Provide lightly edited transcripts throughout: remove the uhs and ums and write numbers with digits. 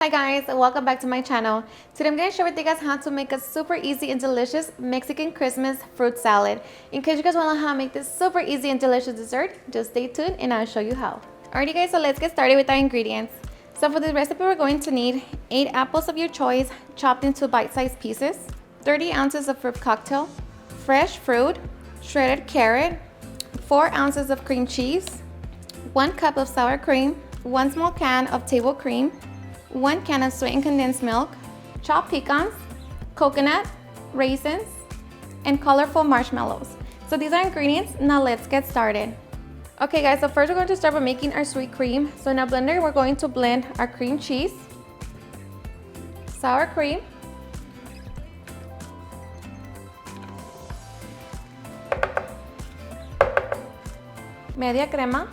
Hi guys, welcome back to my channel. Today I'm going to share with you guys how to make a super easy and delicious Mexican Christmas fruit salad. In case you guys want to know how to make this super easy and delicious dessert, just stay tuned and I'll show you how. Alrighty guys, so let's get started with our ingredients. So for this recipe we're going to need 8 apples of your choice chopped into bite-sized pieces, 30 ounces of fruit cocktail, fresh fruit, shredded carrot, 4 ounces of cream cheese, 1 cup of sour cream, 1 small can of table cream, 1 can of sweetened condensed milk, chopped pecans, coconut, raisins, and colorful marshmallows. So these are ingredients. Now let's get started. Okay guys, so first we're going to start by making our sweet cream. So in our blender, we're going to blend our cream cheese, sour cream, media crema,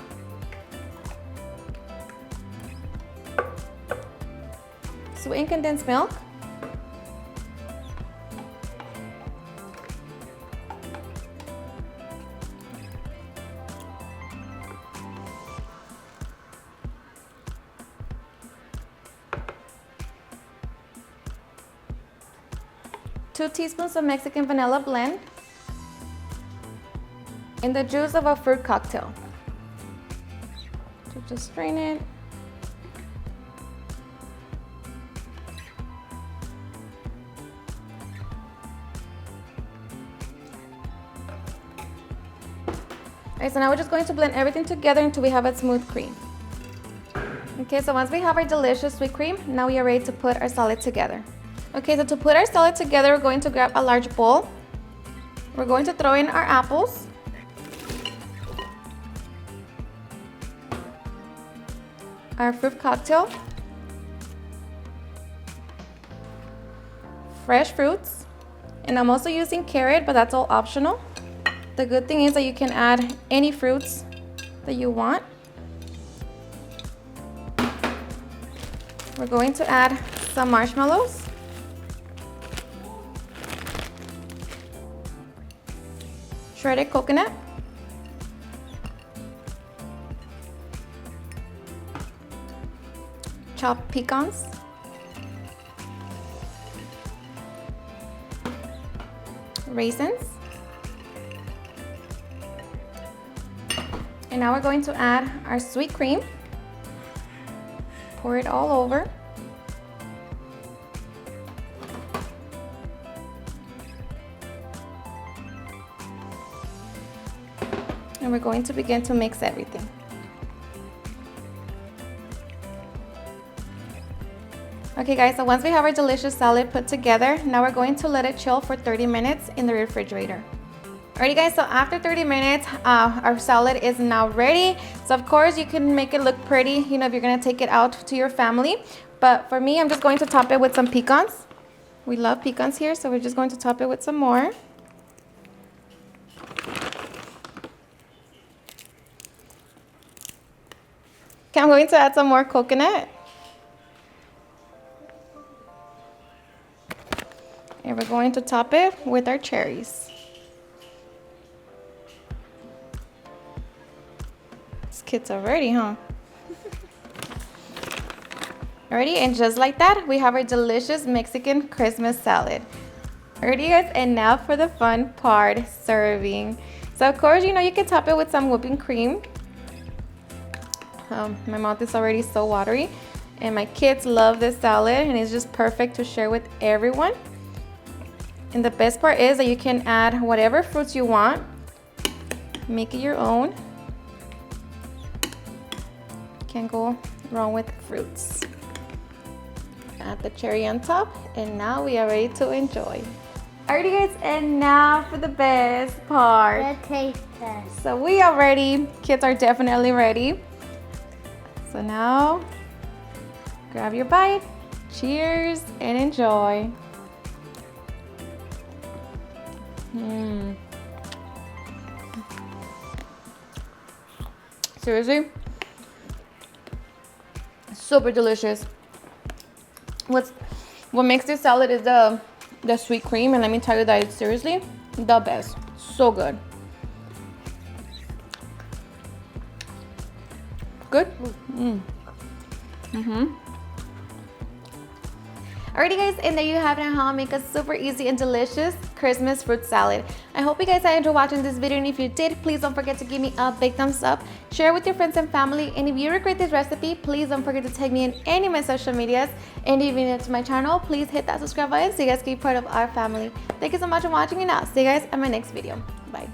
sweetened condensed milk, two teaspoons of Mexican vanilla blend, and the juice of a fruit cocktail. So just strain it. Alright, so now we're just going to blend everything together until we have a smooth cream. Okay, so once we have our delicious sweet cream, now we are ready to put our salad together. Okay, so to put our salad together, we're going to grab a large bowl. We're going to throw in our apples, our fruit cocktail, fresh fruits, and I'm also using carrot, but that's all optional. The good thing is that you can add any fruits that you want. We're going to add some marshmallows, shredded coconut, chopped pecans, raisins, and now we're going to add our sweet cream. Pour it all over. And we're going to begin to mix everything. Okay guys, so once we have our delicious salad put together, now we're going to let it chill for 30 minutes in the refrigerator. Alrighty guys, so after 30 minutes, our salad is now ready. So of course you can make it look pretty, you know, if you're gonna take it out to your family. But for me, I'm just going to top it with some pecans. We love pecans here, so we're just going to top it with some more. Okay, I'm going to add some more coconut. And we're going to top it with our cherries. Kids are ready, huh? Alrighty, and just like that, we have our delicious Mexican Christmas salad. Alrighty guys, and now for the fun part, serving. So of course, you know, you can top it with some whipping cream. My mouth is already so watery, and my kids love this salad, and it's just perfect to share with everyone. And the best part is that you can add whatever fruits you want, make it your own. Can't go wrong with fruits. Add the cherry on top, and now we are ready to enjoy. Alrighty guys, and now for the best part. The taste test. So we are ready. Kids are definitely ready. So now, grab your bite, cheers, and enjoy. Seriously? Super delicious. What makes this salad is the sweet cream, and let me tell you that it's seriously the best. So good. Good? Alrighty guys, and there you have it on how I make a super easy and delicious Christmas fruit salad. I hope you guys enjoyed watching this video, and if you did, please don't forget to give me a big thumbs up, share with your friends and family, and if you regret this recipe, please don't forget to tag me in any of my social medias, and if you're new to my channel, please hit that subscribe button so you guys can be part of our family. Thank you so much for watching, and I'll see you guys in my next video. Bye.